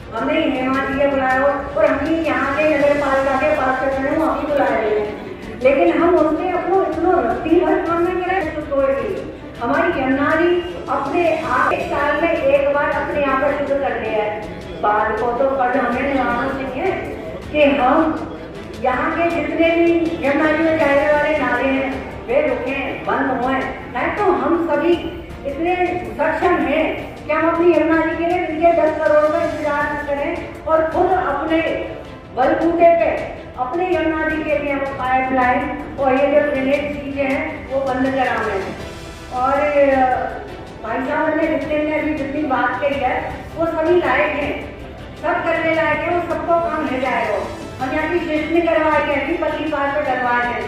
हमने हेमा जी को बुलाया और हम यहाँ के नगर पालिका के पास करने में अभी बुलाए हैं, लेकिन हम उनसे अपनो इतना रत्ती भर काम में गिरा तो तोड़ दी। हमारी यमुना जी अपने आप एक साल में एक बार अपने यहाँ पर शुरू कर दिया है। बाद को तो कल हमें निभाना चाहिए कि हम यहाँ के जितने भी यमुना जी में जाने वाले नाले हैं वे रुके बंद हुए, नहीं तो हम सभी इतने सक्षम हैं कि हम अपनी यमुना जी के लिए 10 करोड़ का इंतजार न करें और खुद अपने बलबूते पे अपने यमुना जी के लिए हम पाइपलाइन और ये जो ड्रेनेज चीजें हैं वो बंद करावें। और भाई साहब ने जितनी बात कही है वो सभी लायक हैं, सब करने लायक है, वो सबको काम मिल जाएगा। हम यहाँ की शिफ्ट नहीं करवाए गए, अभी पल्ली पार पर करवाए गए।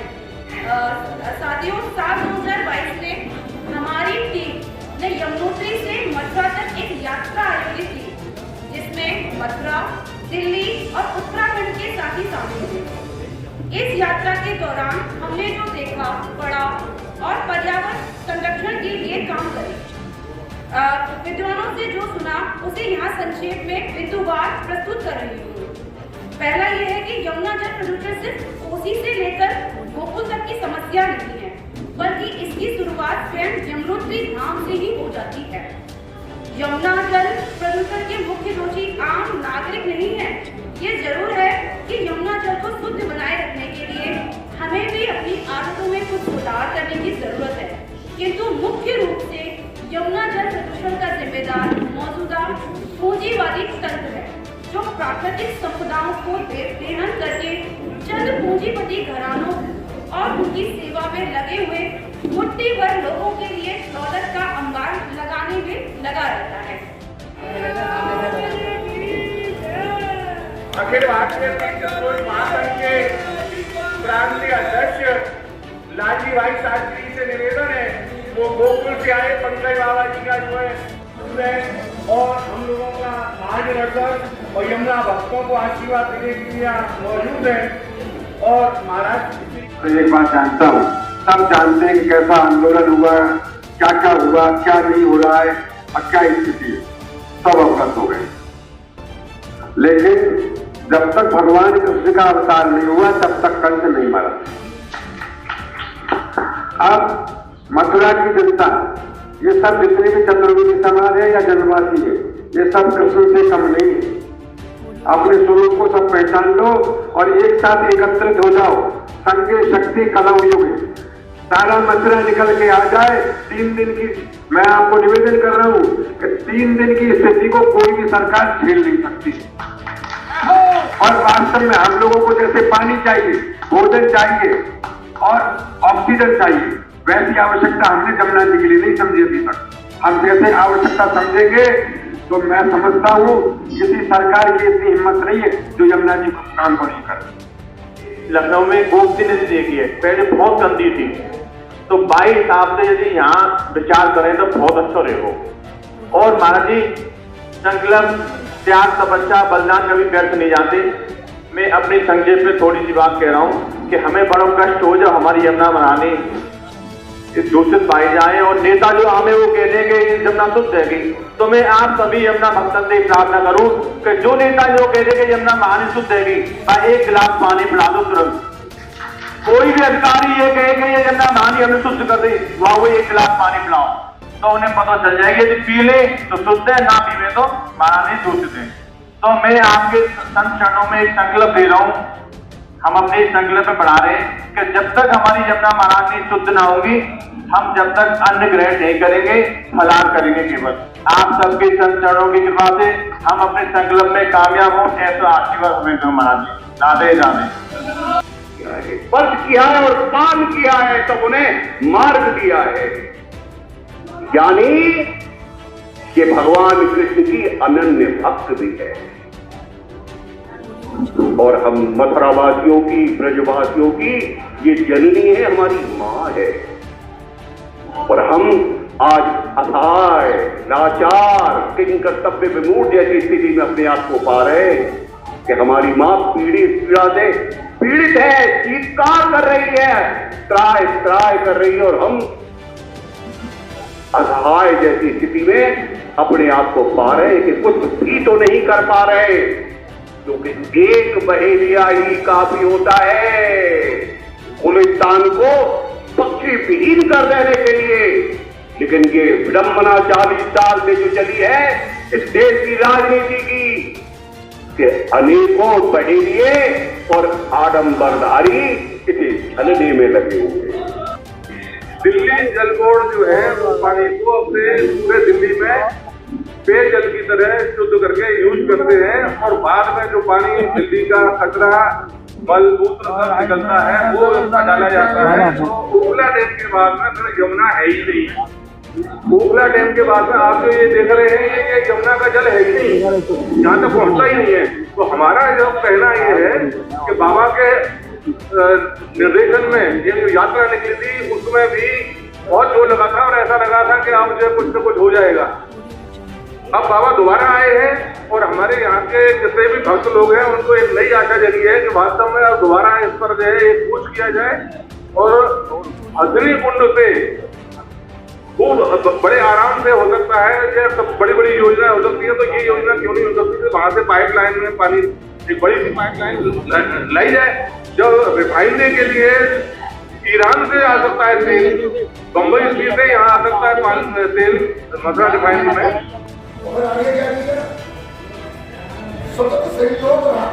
साथियों, 7/2022 में हमारी टीम ने यमुनोत्री से मथुरा तक एक यात्रा आयोजित की, जिसमें मथुरा, दिल्ली और उत्तराखंड के साथी शामिल हुए। इस यात्रा के दौरान हमने जो देखा, पढ़ा और पर्यावरण संरक्षण के लिए काम करे। विद्वानों से जो सुना उसे यहाँ संक्षेप में बिंदुवार प्रस्तुत कर रही हूँ। पहला यह है कि यमुना जल प्रदूषण सिर्फ कोसी से लेकर गोकुल तक की समस्या नहीं है, बल्कि इसकी शुरुआत स्वयं यमुनोत्री धाम से ही हो जाती है। यमुना जल प्रदूषण के मुख्य दोषी आम नागरिक नहीं है। ये जरूर है कि यमुना जल को शुद्ध बनाए रखने के लिए हमें भी अपनी आदतों में कुछ सुधार करने की जरूरत है, किंतु मुख्य रूप से यमुना जल प्रदूषण का जिम्मेदार मौजूदा पूंजीवादी तंत्र है, जो प्राकृतिक संपदाओं को बेहन करके चंद पूंजीपति घरानों और उनकी सेवा में लगे हुए मुट्ठी भर लोगों के लिए दौलत का अंबार लगाने में लगा रहता है। अखिल भारतीय तीर्थ महासंघ के प्रांतीय अध्यक्ष लालजी भाई शास्त्री से निवेदन है, वो गोकुल से आए पंकज बाबा जी का जो है और हम लोगों का मार्गदर्शक और यमुना भक्तों को आशीर्वाद देने के लिए मौजूद है। और महाराज एक बात जानता हूँ, सब जानते हैं कि कैसा आंदोलन हुआ, क्या क्या हुआ, क्या नहीं हो रहा है और क्या स्थिति है, सब अवगत हो गए। लेकिन जब तक भगवान कृष्ण का अवतार नहीं हुआ तब तक कंस नहीं मरा। अब मथुरा की जनता, ये सब जितने भी चतुर्वेदी समाज है या जनवासी है, ये सब कृष्ण से कम नहीं है। अपने स्वरूप को सब पहचान लो और एक साथ एकत्रित हो जाओ। संगे शक्ति कलम युग है, सारा मथुरा निकल के आ जाए। 3 दिन की मैं आपको निवेदन कर रहा हूँ कि 3 दिन की स्थिति को कोई भी सरकार झेल नहीं सकती। और वास्तव में हम लोगों को जैसे पानी चाहिए, भोजन चाहिए और ऑक्सीजन चाहिए, वैसी आवश्यकता हमने जमुना जी के लिए नहीं समझी अभी तक। हम जैसे आवश्यकता समझेंगे तो मैं समझता हूँ किसी सरकार की इतनी हिम्मत नहीं है जो यमुना जी को काम को नहीं करे। लखनऊ में गोमती नदी देखी है, पहले बहुत गंदी थी, तो भाई हिसाब से यदि यहाँ विचार करें तो बहुत अच्छा रहेगा। और महाराज जी, संकल्प, त्याग, तपस्या, बलिदान कभी व्यर्थ नहीं जाते। मैं अपनी संक्षेप में थोड़ी सी बात कह रहा हूँ कि हमें बड़ा कष्ट हो जब हमारी यमुना बनाने दूषित पाई जाए और नेता जो हमें वो कह देंगे यमुना शुद्ध रहेगी। तो मैं आप सभी यमुना भक्तों से प्रार्थना करूं कि जो नेता जो कह देंगे यमुना महानी शुद्ध रहेगी, भाई 1 गिलास पानी पिला दो तुरंत। कोई भी अधिकारी ये कहे कि ये यमुना महानी हमें शुद्ध कर दे, वहां वो 1 गिलास पानी पिलाओ, तो उन्हें पता चल जाएगी यदि पी ले तो शुद्ध है, ना पीवे तो महारानी दूषित है। तो मैं आपके संत चरणों में एक संकल्प दे रहा हूँ, हम अपने संकल्प में बढ़ा रहे हैं कि जब तक हमारी यमुना महारानी शुद्ध ना होगी, हम जब तक अन्न ग्रहण नहीं करेंगे, फलाहार करेंगे केवल। आप सबके संत चरणों की कृपा से हम अपने संकल्प में कामयाब हो, ऐसा आशीर्वाद हमें दो महाराज। राधे राधे। स्पर्श किया है और पान किया है तब उन्हें मार्ग दिया है, यानी कि भगवान कृष्ण की अनन्य भक्त भी है। और हम मथुरावासियों की, ब्रजवासियों की ये जननी है, हमारी माँ है। और हम आज असहाय, लाचार, किंग कर्तव्य विमूढ़ जैसी स्थिति में अपने आप को पा रहे हैं कि हमारी माँ पीड़ा से पीड़ित है, चीत्कार कर रही है त्राय त्राय कर रही है और हम असहाय जैसी स्थिति में अपने आप को पा रहे हैं कि कुछ भी तो नहीं कर पा रहे, क्योंकि एक बहेलिया ही काफी होता है गुलिस्तान को पक्षी विहीन कर देने के लिए। लेकिन ये विडंबना 40 साल में जो चली है इस देश की राजनीति की, कि अनेकों बहेलिए और आडंबरधारी इसे छलने में लगे हुए। दिल्ली जल बोर्ड जो है वो पानी को अपने पूरे दिल्ली में पेयजल की तरह शुद्ध करके यूज करते हैं और बाद में जो पानी दिल्ली का कचरा मल मूत्र सब निकलता है वो उसका डाला जाता है। तो ओखला डैम के बाद में फिर यमुना है ही नहीं। ओखला डैम के बाद में आप जो ये देख रहे हैं ये यमुना का जल है ही नहीं, यहाँ तक पहुंचता ही नहीं है। तो हमारा जो कहना ये है कि बाबा के निर्देशन में ये जो यात्रा निकली थी उसमें भी बहुत जोर लगा था और ऐसा लगा था कि अब जो कुछ न कुछ हो जाएगा। अब बाबा दोबारा आए हैं और हमारे यहाँ के जितने भी भक्त लोग हैं उनको एक नई आशा जगी है कि वास्तव में अब दोबारा इस पर जो है एक पूछ किया जाए और अग्नि कुंड से खूब बड़े आराम से हो सकता है कि बड़ी बड़ी योजना हो सकती है। तो ये योजना क्यों नहीं हो सकती कि वहां से पाइपलाइन में पानी एक बड़ी सी पाइपलाइन लाई जाए जो रिफाइनरी के लिए ईरान से आ सकता है तेल, बम्बई से यहाँ आ सकता है तेल मथुरा रिफाइनरी में। और आगे क्या किया सतत सहयोग रहा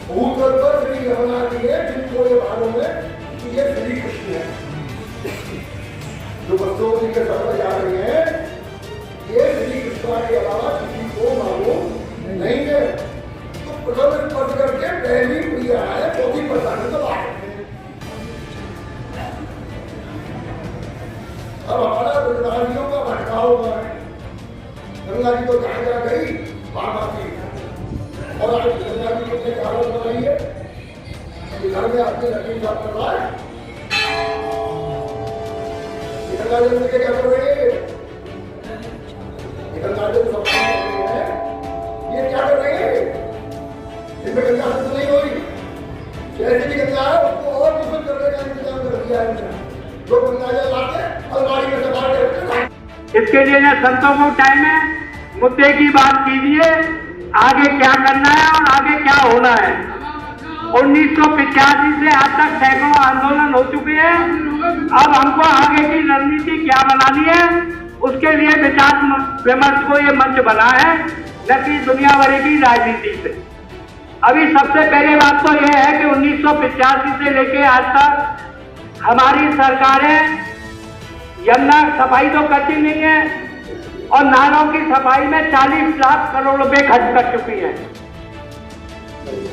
भूतल पर श्री यमुना जी है जिनको ये मालूम है कि ये श्री कृष्ण है। जो बच्चों जी के साथ जा रहे हैं ये श्री कृष्ण के अलावा किसी को मालूम नहीं है। तो प्रथम स्पर्श करके पहली प्रिया है चौथी प्रधान तो बात। अब हमारा ब्रजवासियों का भटकाव हुआ है। गंगा जी तो जहाँ जहाँ गई वहां आती है और आज गंगा जी कितने कारण बनाई है घर में आपके लकड़ी साफ कर रहा है। गंगा जल में क्या कर रहे हैं गंगा जल सब है ये क्या कर रहे हैं इनमें गंगा तो नहीं हुई जैसे भी गंगा है उसको और दूषित करने का इंतजाम कर दिया है। जो गंगा जल लाते अलमारी में से बाहर करते इसके लिए ना संतों को टाइम है, मुद्दे की बात कीजिए आगे क्या करना है और आगे क्या होना है। 1985 से आज तक सैकड़ों आंदोलन हो चुके हैं। अब हमको आगे की रणनीति क्या बनानी है उसके लिए विचार विमर्श को ये मंच बना है, न कि दुनिया भर की राजनीति से। अभी सबसे पहले बात तो यह है कि 1985 से लेके आज तक हमारी सरकारें यमुना सफाई तो करती नहीं है और नालों की सफाई में 40 लाख करोड़ रुपए खर्च कर चुकी है।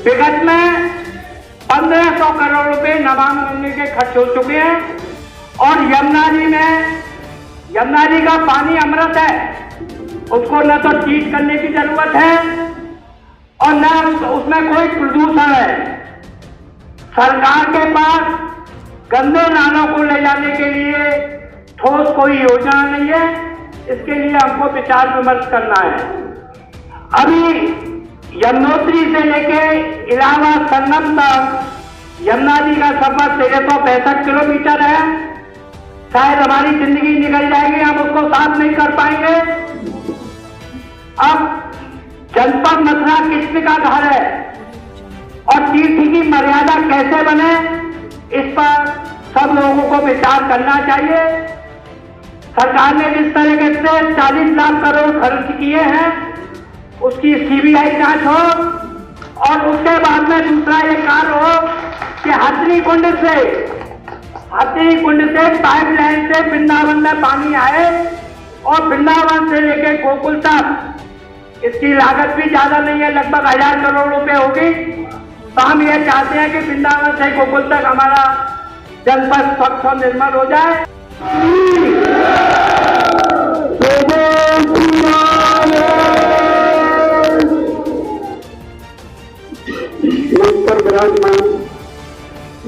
विगत में 1500 करोड़ रुपए नमामि गंगे के खर्च हो चुके हैं और यमुना जी का पानी अमृत है, उसको न तो चीट करने की जरूरत है और न उसमें कोई प्रदूषण है। सरकार के पास गंदे नालों को ले जाने के लिए ठोस कोई योजना नहीं है। इसके लिए हमको विचार विमर्श करना है। अभी यमुनोत्री से लेके इलाहाबाद संगम तक यमुना जी का सफर 1365 किलोमीटर है। शायद हमारी जिंदगी निकल जाएगी, हम उसको साफ नहीं कर पाएंगे। अब जनपद मथुरा किसने का घर है और तीर्थ की मर्यादा कैसे बने, इस पर सब लोगों को विचार करना चाहिए। सरकार ने जिस तरीके से 40 लाख करोड़ खर्च किए हैं उसकी सीबीआई जांच हो और उसके बाद में दूसरा ये कार्य हो कि हथनी कुंड से पाइपलाइन से वृंदावन में पानी आए और वृंदावन से लेके गोकुल तक। इसकी लागत भी ज्यादा नहीं है, लगभग 1000 करोड़ रुपए होगी। तो हम ये चाहते हैं कि वृंदावन से गोकुल तक हमारा जनपद स्वच्छ और निर्मल हो जाए। पर विराजमान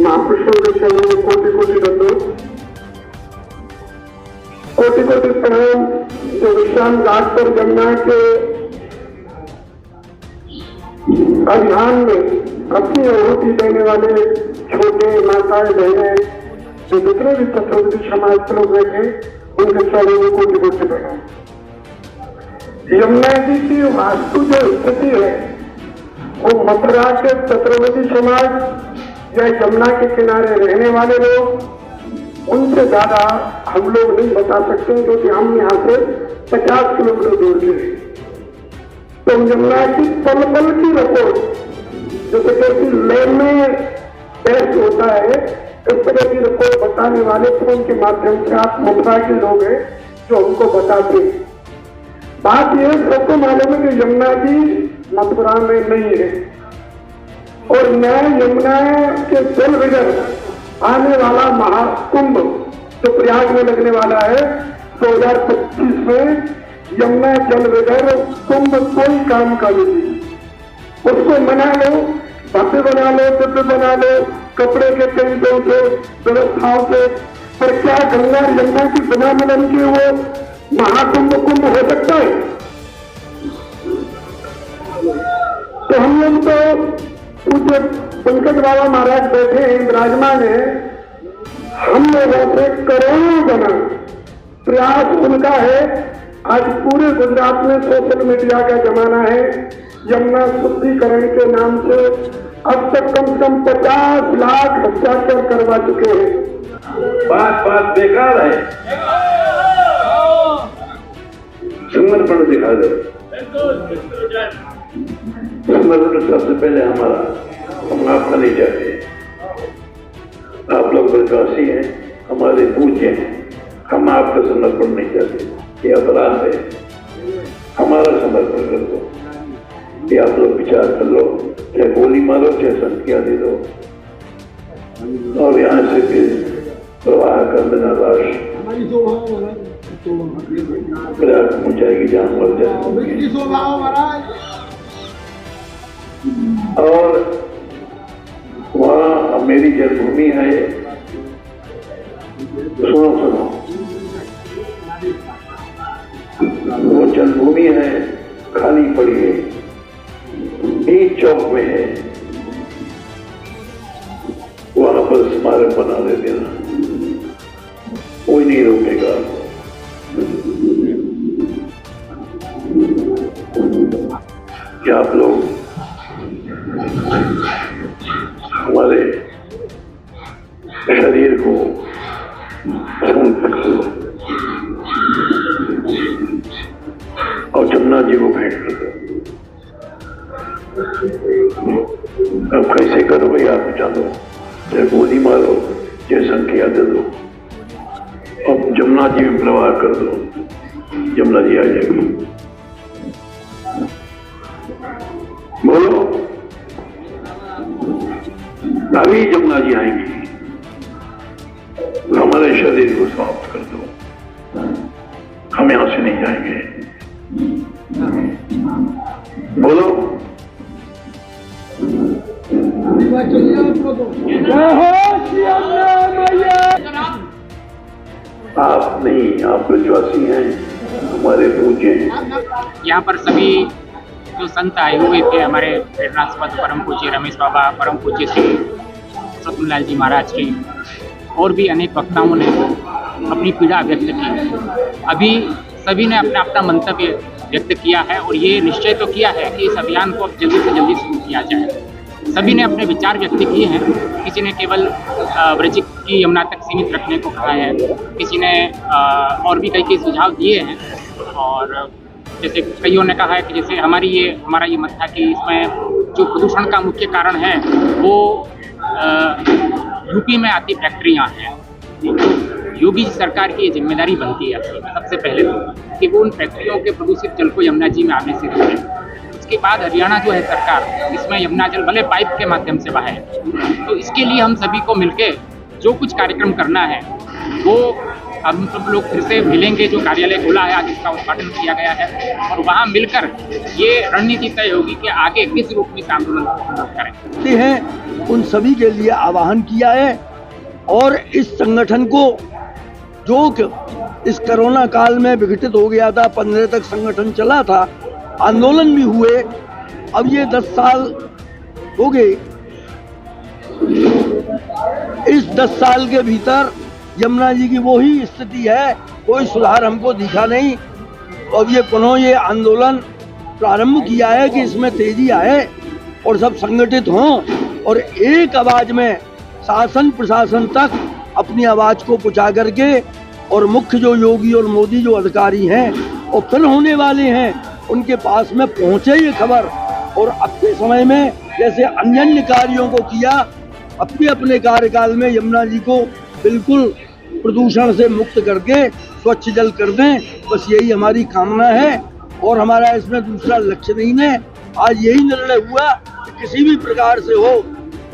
महापुरुषों के चरणों में कोटि कोटि दंडों, कोटि कोटि प्रणाम। जो विश्राम घाट पर गंगा के अभियान में अपनी आहुति देने वाले छोटे माताएं बहनें जो जितने भी छत्रपति समाज के लोग बैठे उनके चरणों को डिवोट देना। यमुना जी की वास्तु जो स्थिति है वो मथुरा के छत्रपति समाज या यमुना के किनारे रहने वाले लोग उनसे ज्यादा हम लोग नहीं बता सकते, क्योंकि हम यहाँ से 50 किलोमीटर दूर के हैं। तो यमुना की पल पल की रिपोर्ट जैसे कि लैब में टेस्ट होता है, इस तरह की रिपोर्ट बताने वाले फोन के माध्यम से आप मथुरा के लोग हैं जो हमको बताते हैं। बात यह सबको मालूम है कि यमुना जी मथुरा में नहीं है और मैं यमुना के जल विजय आने वाला महाकुंभ जो प्रयाग में लगने वाला है 2025 में, यमुना जल विजय कुंभ कोई काम का नहीं, उसको मना लो, भव्य बना लो, दिव्य बना लो, कपड़े के टेंटों से, व्यवस्थाओं से, पर क्या गंगा यमुना की बिना मिलन के वो महाकुंभ कुंभ हो सकता है? तो हम लोग तो पूज्य पंकज बाबा महाराज बैठे हैं, विराजमान है, हम लोगों से करोड़ों गुना प्रयास उनका है। आज पूरे गुजरात में सोशल मीडिया का जमाना है, यमुना शुद्धिकरण के नाम से अब तक कम से कम 50 लाख हस्ताक्षर करवा चुके हैं। बात बेकार है, समर्पण दिखा दो। समर्पण सबसे पहले हमारा, हम आपका नहीं चाहते। आप लोग विश्वासी हैं, हमारे पूज्य हैं, हम आपका समर्पण नहीं चाहते। ये अपराध है, हमारा समर्पण कर दो। ये आप लोग विचार कर लो, चाहे गोली मारो, चाहे संख्या दे दो, और यहाँ से फिर प्रवाह कर देना लाश प्रयाग पहुंचाएगी, जान मर जाएगी। और वहाँ मेरी जन्मभूमि है, सुनो, वो जन्मभूमि है, खाली पड़ी है, एक चौक में है, वहां पर स्मारक बना दे देना, कोई नहीं रोकेगा। क्या आप लोग हमारे शरीर को और जमुना जी को भेंट कर दो। अब कैसे करो भाई, आप जानो, चाहे गोली मारो, चाहे संख्या दे दो, अब जमुना जी में प्रवाह कर दो, जमुना जी आ जाएगी। बोलो, अभी जमुना जी आएंगी, हमारे शरीर को समाप्त कर दो, हम यहां से नहीं जाएंगे। बोलो, आप नहीं, आप विश्वासी हैं, हमारे पूज्य हैं। यहाँ पर सभी जो संत आए हुए थे, हमारे प्रेरणास्पद परम पूज्य रमेश बाबा, परम पूज्य श्री सतुलाल जी महाराज के, और भी अनेक वक्ताओं ने अपनी पीड़ा व्यक्त की। अभी सभी ने अपना अपना मंतव्य व्यक्त किया है और ये निश्चय तो किया है कि इस अभियान को अब जल्दी से जल्दी शुरू किया जाए। सभी ने अपने विचार व्यक्त किए हैं। किसी ने केवल ब्रज की यमुना तक सीमित रखने को कहा है, किसी ने और भी कई सुझाव दिए हैं। और जैसे कईयों ने कहा है कि जैसे हमारा ये मत था कि इसमें जो प्रदूषण का मुख्य कारण है वो यूपी में आती फैक्ट्रियाँ हैं। योगी सरकार की ये जिम्मेदारी बनती है सबसे पहले तो कि वो उन फैक्ट्रियों के प्रदूषित जल को यमुना जी में आने से रोके। उसके बाद हरियाणा जो है सरकार इसमें यमुना जल भले पाइप के माध्यम से बहाए। तो इसके लिए हम सभी को मिलकर जो कुछ कार्यक्रम करना है वो हम सब लोग फिर से मिलेंगे। जो कार्यालय खुला है आज इसका उद्घाटन किया गया है और वहाँ मिलकर ये रणनीति तय होगी कि आगे किस रूप में आंदोलन करें हैं। उन सभी के लिए आह्वान किया है और इस संगठन को जो इस कोरोना काल में विघटित हो गया था, 15 तक संगठन चला था, आंदोलन भी हुए, अब ये 10 साल हो गए। इस 10 साल के भीतर यमुना जी की वो ही स्थिति है, कोई सुधार हमको दिखा नहीं। अब ये पुनः ये आंदोलन प्रारंभ किया है कि इसमें तेजी आए और सब संगठित हों और एक आवाज में शासन प्रशासन तक अपनी आवाज को पहुंचा करके, और मुख्य जो योगी और मोदी जो अधिकारी हैं और फिर होने वाले हैं उनके पास में पहुंचे ये खबर। और अपने समय में जैसे अन्य अन्य कार्यों को किया, अपने अपने कार्यकाल में यमुना जी को बिल्कुल प्रदूषण से मुक्त करके स्वच्छ जल कर दें, बस यही हमारी कामना है। और हमारा इसमें दूसरा लक्ष्य नहीं है। आज यही निर्णय हुआ कि किसी भी प्रकार से हो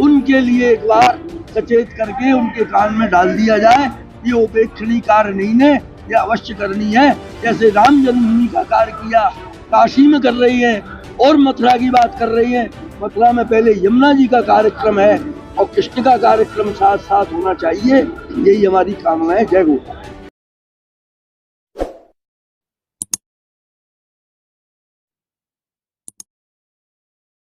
उनके लिए एक बार सचेत करके उनके कान में डाल दिया जाए। ये उपेक्षणीय कार्य नहीं है, ये अवश्य करनी है। जैसे राम जन्मभूमि का कार्य किया, काशी में कर रही है और मथुरा की बात कर रही है। मथुरा में पहले यमुना जी का कार्यक्रम है और कृष्ण का कार्यक्रम साथ साथ होना चाहिए। यही हमारी कामना है। जय गोपाल।